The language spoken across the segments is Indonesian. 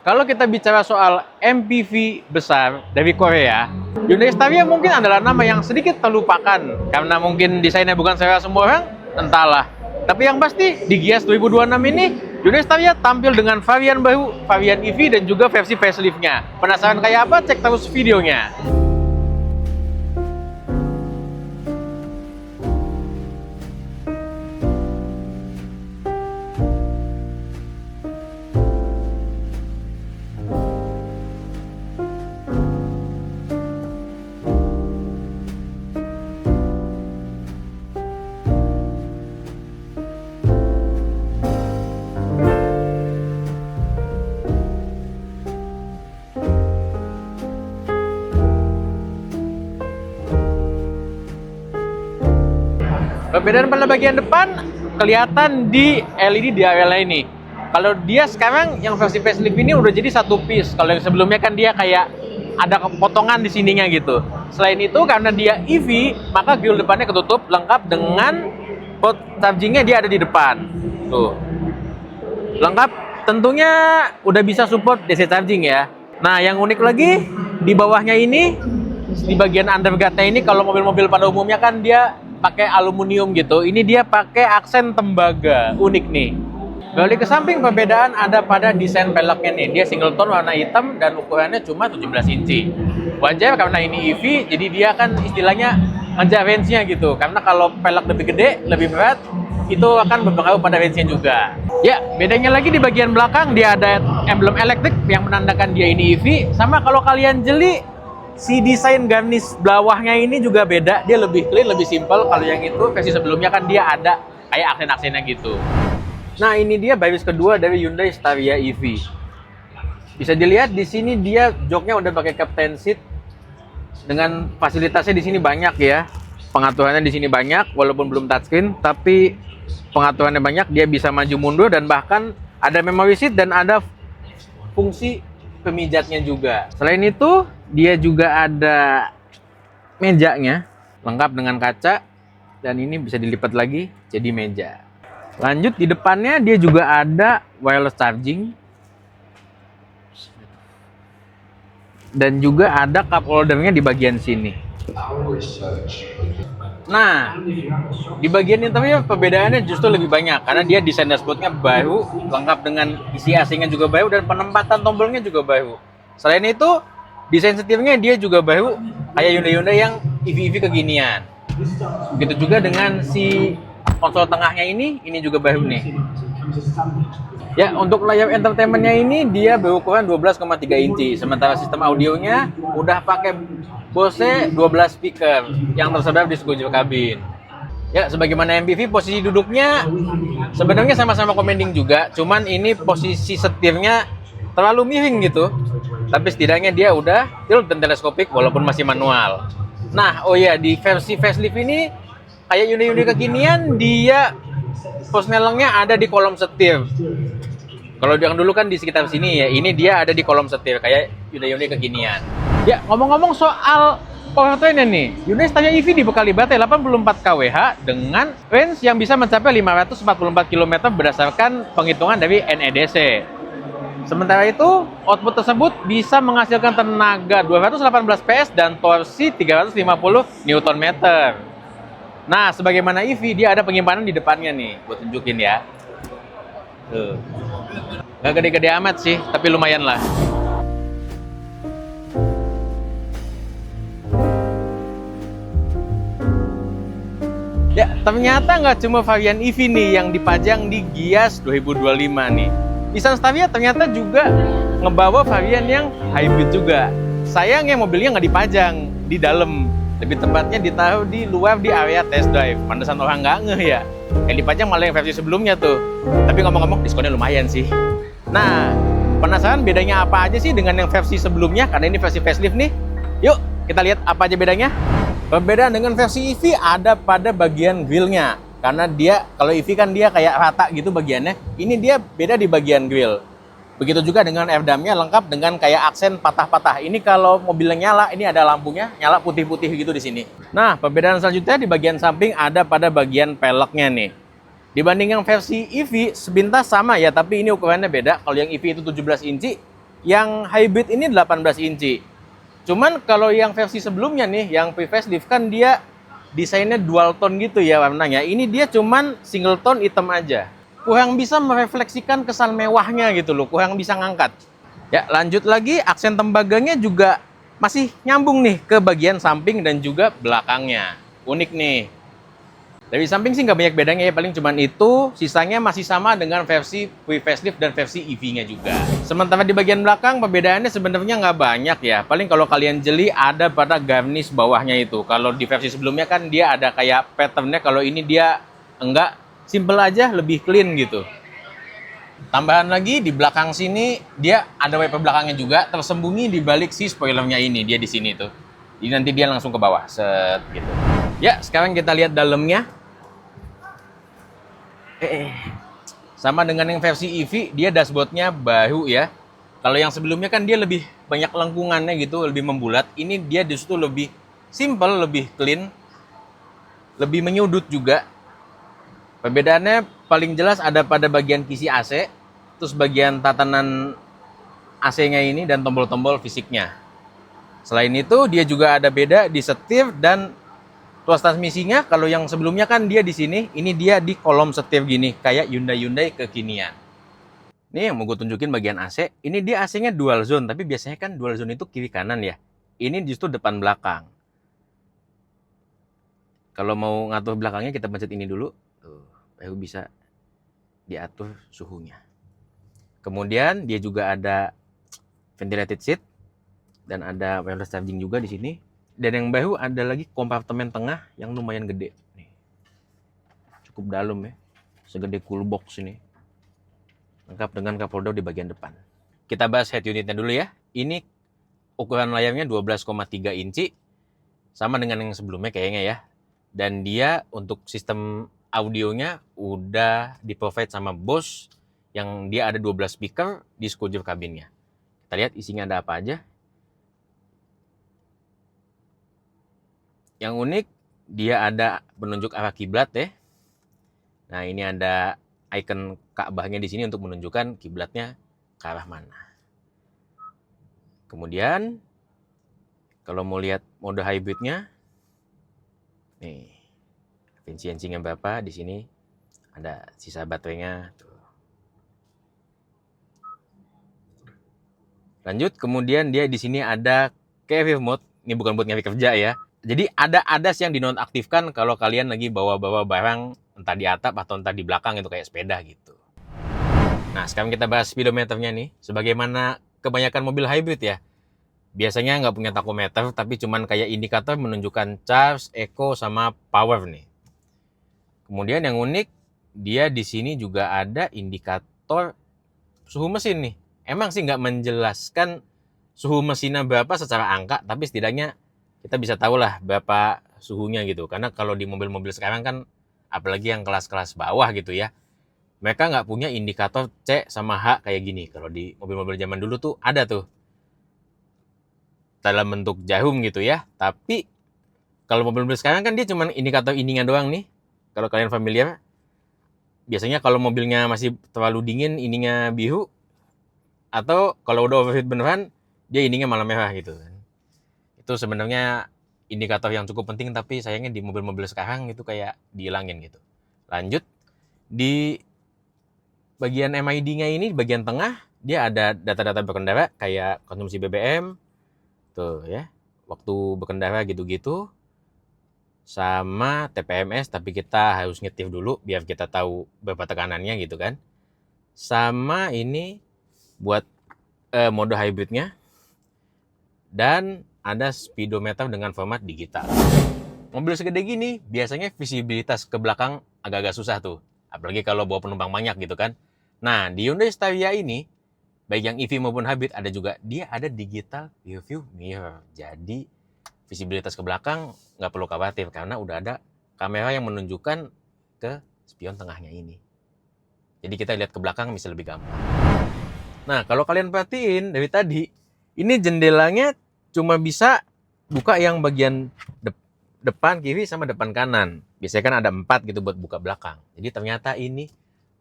Kalau kita bicara soal MPV besar dari Korea, Hyundai Staria mungkin adalah nama yang sedikit terlupakan karena mungkin desainnya bukan selera semua orang, entahlah. Tapi yang pasti di Gias 2026 ini Hyundai Staria tampil dengan varian baru, varian EV dan juga versi facelift-nya. Penasaran kayak apa? Cek terus videonya. Perbedaan pada bagian depan kelihatan di LED di area ini. Kalau dia sekarang yang versi facelift ini udah jadi satu piece. Kalau yang sebelumnya kan dia kayak ada potongan di sininya gitu. Selain itu karena dia EV, maka grill depannya ketutup lengkap dengan port chargingnya dia ada di depan. Tuh. Lengkap, tentunya udah bisa support DC charging ya. Nah, yang unik lagi di bawahnya ini di bagian underguardnya ini kalau mobil-mobil pada umumnya kan dia pakai aluminium gitu. Ini dia pakai aksen tembaga, unik nih. Balik ke samping, perbedaan ada pada desain peleknya nih. Dia single tone warna hitam dan ukurannya cuma 17 inci. Wajar karena ini EV, jadi dia kan istilahnya ngejar range-nya gitu. Karena kalau pelek lebih gede, lebih berat, itu akan berpengaruh pada range-nya juga. Ya, bedanya lagi di bagian belakang dia ada emblem elektrik yang menandakan dia ini EV. Sama kalau kalian jeli, si desain garnish bawahnya ini juga beda, dia lebih clean, lebih simple. Kalau yang itu versi sebelumnya kan dia ada kayak aksen-aksennya gitu. Nah, ini dia baris kedua dari Hyundai Staria EV. Bisa dilihat di sini dia joknya udah pakai captain seat dengan fasilitasnya di sini banyak ya. Pengaturannya di sini banyak walaupun belum touchscreen, tapi pengaturannya banyak, dia bisa maju mundur dan bahkan ada memory seat dan ada fungsi pemijatnya juga. Selain itu, dia juga ada mejanya lengkap dengan kaca dan ini bisa dilipat lagi jadi meja. Lanjut di depannya dia juga ada wireless charging dan juga ada cup holdernya di bagian sini. Nah, di bagian interior perbedaannya justru lebih banyak karena dia desain dashboardnya baru, lengkap dengan isi AC-nya juga baru dan penempatan tombolnya juga baru. Selain itu, desain setirnya dia juga baru kayak Hyundai yang EV-EV kekinian. Begitu juga dengan si konsol tengahnya ini juga baru nih. Ya, untuk layar entertainmentnya ini dia berukuran 12,3 inci. Sementara sistem audionya udah pakai Bose 12 speaker yang tersebar di sekujur kabin. Ya, sebagaimana MPV, posisi duduknya sebenarnya sama-sama commanding juga. Cuman ini posisi setirnya terlalu miring gitu. Tapi setidaknya dia udah tilt dan teleskopik walaupun masih manual. Nah, oh ya, di versi facelift ini kayak Hyundai kekinian, dia posnelengnya ada di kolom setir. Kalau yang dulu kan di sekitar sini ya, ini dia ada di kolom setir kayak Hyundai kekinian. Ya, ngomong-ngomong soal powertrainnya nih, Hyundai Staria EV dibekali baterai 84 kWh dengan range yang bisa mencapai 544 km berdasarkan penghitungan dari NEDC. Sementara itu, output tersebut bisa menghasilkan tenaga 218 PS dan torsi 350 Nm. Nah, sebagaimana EV, dia ada penyimpanan di depannya nih. Gue tunjukin ya. Tuh. Nggak gede-gede amat sih, tapi lumayan lah. Ya, ternyata nggak cuma varian EV nih yang dipajang di Gias 2025 nih. Nissan Staria ternyata juga ngebawa varian yang hybrid juga. Sayangnya mobilnya nggak dipajang di dalam. Lebih tepatnya ditaruh di luar di area test drive. Pantesan orang nggak ngeh ya. Yang dipajang malah yang versi sebelumnya tuh. Tapi ngomong-ngomong diskonnya lumayan sih. Nah, penasaran bedanya apa aja sih dengan yang versi sebelumnya? Karena ini versi facelift nih. Yuk, kita lihat apa aja bedanya. Perbedaan dengan versi EV ada pada bagian grillnya. Karena dia, kalau EV kan dia kayak rata gitu bagiannya. Ini dia beda di bagian grill. Begitu juga dengan airdamnya lengkap dengan kayak aksen patah-patah. Ini kalau mobilnya nyala, ini ada lampunya nyala putih-putih gitu di sini. Nah, perbedaan selanjutnya di bagian samping ada pada bagian peleknya nih. Dibanding yang versi EV, sepintas sama ya, tapi ini ukurannya beda. Kalau yang EV itu 17 inci, Yang hybrid ini 18 inci. Cuman kalau yang versi sebelumnya nih, yang pre-facelift kan dia desainnya dual tone gitu ya warnanya. Ini dia cuman single tone hitam aja. Kurang bisa merefleksikan kesan mewahnya gitu loh, kurang bisa ngangkat. Ya, lanjut lagi, aksen tembaganya juga masih nyambung nih ke bagian samping dan juga belakangnya. Unik nih. Dari samping sih nggak banyak bedanya ya, paling cuman itu, sisanya masih sama dengan versi pre-facelift dan versi EV-nya juga. Sementara di bagian belakang, perbedaannya sebenarnya nggak banyak ya. Paling kalau kalian jeli ada pada garnish bawahnya itu. Kalau di versi sebelumnya kan dia ada kayak patternnya, kalau ini dia enggak, simple aja, lebih clean gitu. Tambahan lagi di belakang sini dia ada wiper belakangnya juga tersembunyi di balik si spoilernya ini, dia di sini tuh. Jadi nanti dia langsung ke bawah, set gitu. Ya, sekarang kita lihat dalamnya. Sama dengan yang versi EV, dia dashboardnya baru ya. Kalau yang sebelumnya kan dia lebih banyak lengkungannya gitu, lebih membulat. Ini dia justru lebih simple, lebih clean, lebih menyudut juga. Perbedaannya paling jelas ada pada bagian kisi AC, terus bagian tatanan AC-nya ini dan tombol-tombol fisiknya. Selain itu, dia juga ada beda di setir dan tuas transmisinya. Kalau yang sebelumnya kan dia di sini, ini dia di kolom setir gini, kayak Hyundai kekinian. Ini yang mau gue tunjukin bagian AC. Ini dia AC-nya dual zone, tapi biasanya kan dual zone itu kiri kanan ya. Ini justru depan belakang. Kalau mau ngatur belakangnya kita pencet ini dulu, tuh, baru bisa diatur suhunya. Kemudian dia juga ada ventilated seat dan ada wireless charging juga di sini. Dan yang baru ada lagi kompartemen tengah yang lumayan gede. Nih. Cukup dalam ya. Segede cool box ini. Lengkap dengan cup holder di bagian depan. Kita bahas head unitnya dulu ya. Ini ukuran layarnya 12,3 inci. Sama dengan yang sebelumnya kayaknya ya. Dan dia untuk sistem audionya udah di-provide sama Bose. Yang dia ada 12 speaker di screwdriver kabinnya. Kita lihat isinya ada apa aja. Yang unik, dia ada penunjuk arah kiblat ya. Nah, ini ada icon Ka'bahnya di sini untuk menunjukkan kiblatnya ke arah mana. Kemudian, kalau mau lihat mode hybridnya, nih, efisiensinya berapa di sini. Ada sisa baterainya. Tuh. Lanjut, kemudian dia di sini ada carrier mode. Ini bukan buat nyari kerja ya. Jadi ada ADAS yang dinonaktifkan kalau kalian lagi bawa-bawa barang entah di atap atau entah di belakang itu kayak sepeda gitu. Nah, sekarang kita bahas speedometernya nih. Sebagaimana kebanyakan mobil hybrid ya. Biasanya nggak punya tachometer, tapi cuman kayak indikator menunjukkan charge, eco, sama power nih. Kemudian yang unik, dia di sini juga ada indikator suhu mesin nih. Emang sih nggak menjelaskan suhu mesinnya berapa secara angka, tapi setidaknya kita bisa tahu lah berapa suhunya gitu. Karena kalau di mobil-mobil sekarang kan, apalagi yang kelas-kelas bawah gitu ya, mereka nggak punya indikator C sama H kayak gini. Kalau di mobil-mobil zaman dulu tuh ada tuh, dalam bentuk jarum gitu ya. Tapi kalau mobil-mobil sekarang kan dia cuma indikator ininya doang nih. Kalau kalian familiar, biasanya kalau mobilnya masih terlalu dingin, ininya biru. Atau kalau udah overheat beneran, dia ininya malah merah gitu kan. Itu sebenarnya indikator yang cukup penting, tapi sayangnya di mobil-mobil sekarang itu kayak dihilangin gitu. Lanjut, di bagian MID-nya ini, di bagian tengah, dia ada data-data berkendara kayak konsumsi BBM, tuh ya, waktu berkendara gitu-gitu, sama TPMS, tapi kita harus nyetir dulu biar kita tahu berapa tekanannya gitu kan. Sama ini buat mode hybridnya, dan ada speedometer dengan format digital. Mobil segede gini, biasanya visibilitas ke belakang agak-agak susah tuh. Apalagi kalau bawa penumpang banyak gitu kan. Nah, di Hyundai Staria ini, baik yang EV maupun hybrid, ada juga, dia ada digital rear view mirror. Jadi, visibilitas ke belakang nggak perlu khawatir, karena udah ada kamera yang menunjukkan ke spion tengahnya ini. Jadi kita lihat ke belakang bisa lebih gampang. Nah, kalau kalian perhatiin dari tadi, ini jendelanya cuma bisa buka yang bagian depan kiri sama depan kanan. Biasanya kan ada 4 gitu buat buka belakang. Jadi ternyata ini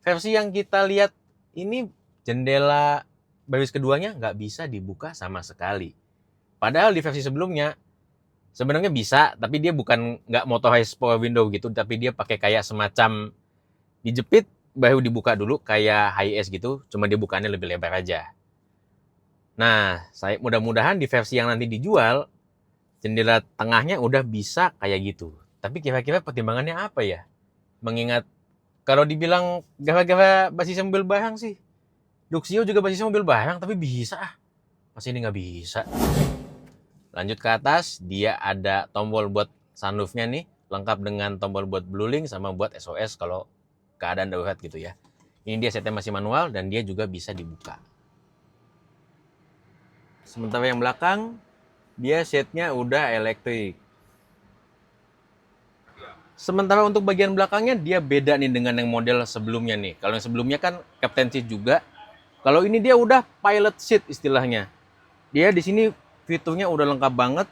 versi yang kita lihat ini jendela baris keduanya nggak bisa dibuka sama sekali. Padahal di versi sebelumnya sebenarnya bisa, tapi dia bukan nggak motorized power window gitu, tapi dia pakai kayak semacam dijepit baru dibuka dulu kayak HIS gitu, cuma dibukaannya lebih lebar aja. Nah, saya mudah-mudahan di versi yang nanti dijual jendela tengahnya udah bisa kayak gitu. Tapi kira-kira pertimbangannya apa ya? Mengingat kalau dibilang gara-gara basis mobil barang sih, Luxio juga basis mobil barang, tapi bisa ah. Pas ini nggak bisa. Lanjut ke atas, dia ada tombol buat sunroofnya nih, lengkap dengan tombol buat blueling sama buat SOS kalau keadaan darurat gitu ya. Ini dia setnya masih manual dan dia juga bisa dibuka. Sementara yang belakang, dia setnya udah elektrik. Sementara untuk bagian belakangnya dia beda nih dengan yang model sebelumnya nih. Kalau yang sebelumnya kan captain seat juga. Kalau ini dia udah pilot seat istilahnya. Dia di sini fiturnya udah lengkap banget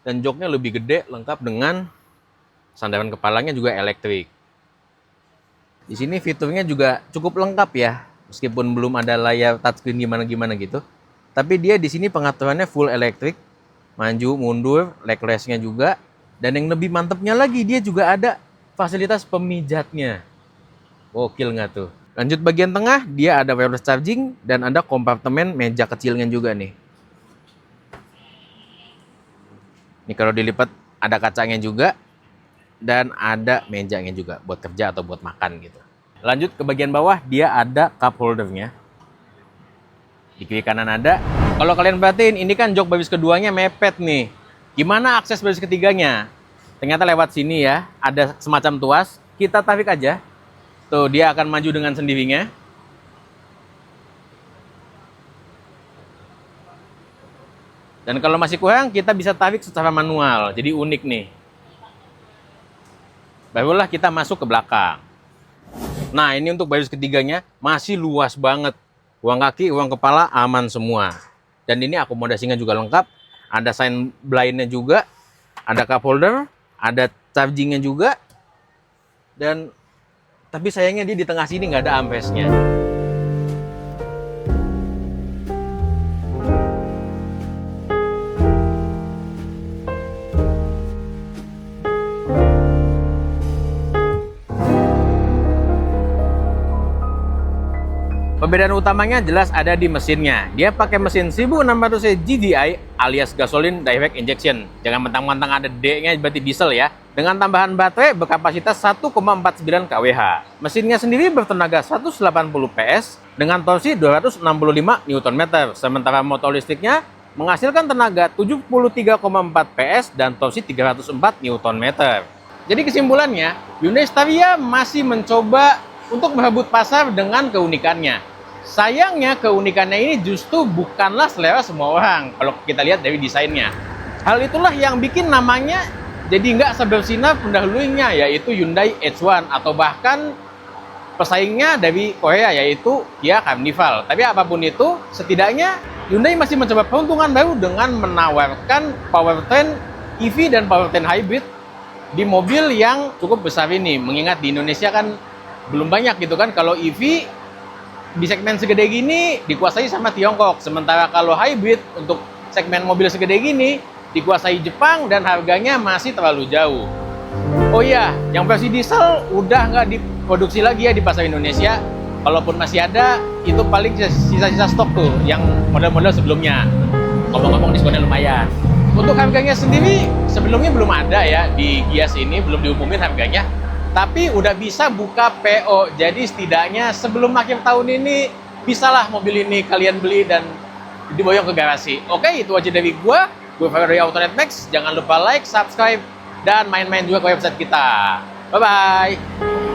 dan joknya lebih gede, lengkap dengan sandaran kepalanya juga elektrik. Di sini fiturnya juga cukup lengkap ya, meskipun belum ada layar touchscreen gimana-gimana gitu. Tapi dia di sini pengaturannya full elektrik, maju, mundur, leg rest-nya juga. Dan yang lebih mantepnya lagi, dia juga ada fasilitas pemijatnya. Gokil nggak tuh? Lanjut bagian tengah, dia ada wireless charging dan ada kompartemen meja kecilnya juga nih. Ini kalau dilipat ada kacanya juga dan ada mejanya juga buat kerja atau buat makan gitu. Lanjut ke bagian bawah, dia ada cup holdernya. Di kiri kanan ada. Kalau kalian perhatiin, ini kan jok baris keduanya mepet nih. Gimana akses baris ketiganya? Ternyata lewat sini ya, ada semacam tuas. Kita tarik aja. Tuh, dia akan maju dengan sendirinya. Dan kalau masih kurang, kita bisa tarik secara manual. Jadi unik nih. Barulah kita masuk ke belakang. Nah, ini untuk baris ketiganya masih luas banget. Ruang kaki, ruang kepala aman semua. Dan ini akomodasinya juga lengkap. Ada sign blind-nya juga. Ada cup holder. Ada charging-nya juga. Dan tapi sayangnya dia di tengah sini nggak ada armrest-nya. Perbedaan utamanya jelas ada di mesinnya. Dia pakai mesin 1600 GDI alias gasoline direct injection. Jangan mentang-mentang ada D-nya berarti diesel ya. Dengan tambahan baterai berkapasitas 1,49 kWh. Mesinnya sendiri bertenaga 180 PS dengan torsi 265 Nm. Sementara motor listriknya menghasilkan tenaga 73,4 PS dan torsi 304 Nm. Jadi kesimpulannya, Hyundai Staria masih mencoba untuk merebut pasar dengan keunikannya. Sayangnya keunikannya ini justru bukanlah selera semua orang kalau kita lihat dari desainnya. Hal itulah yang bikin namanya jadi nggak sebersinar pendahulunya, yaitu Hyundai H1 atau bahkan pesaingnya dari Korea yaitu Kia Carnival. Tapi apapun itu, setidaknya Hyundai masih mencoba peruntungan baru dengan menawarkan powertrain EV dan powertrain hybrid di mobil yang cukup besar ini. Mengingat di Indonesia kan belum banyak gitu kan, kalau EV di segmen segede gini dikuasai sama Tiongkok, sementara kalau hybrid untuk segmen mobil segede gini dikuasai Jepang dan harganya masih terlalu jauh. Oh iya, yang versi diesel udah nggak diproduksi lagi ya di pasar Indonesia. Kalaupun masih ada, itu paling sisa-sisa stok tuh yang model-model sebelumnya. Ngomong-ngomong diskonnya lumayan. Untuk harganya sendiri sebelumnya belum ada ya di Gias ini, belum diumumin harganya. Tapi udah bisa buka PO, jadi setidaknya sebelum akhir tahun ini bisalah mobil ini kalian beli dan diboyong ke garasi. Oke, itu aja dari gua Fahri dari Autonet Max. Jangan lupa like, subscribe, dan main-main juga ke website kita. Bye-bye!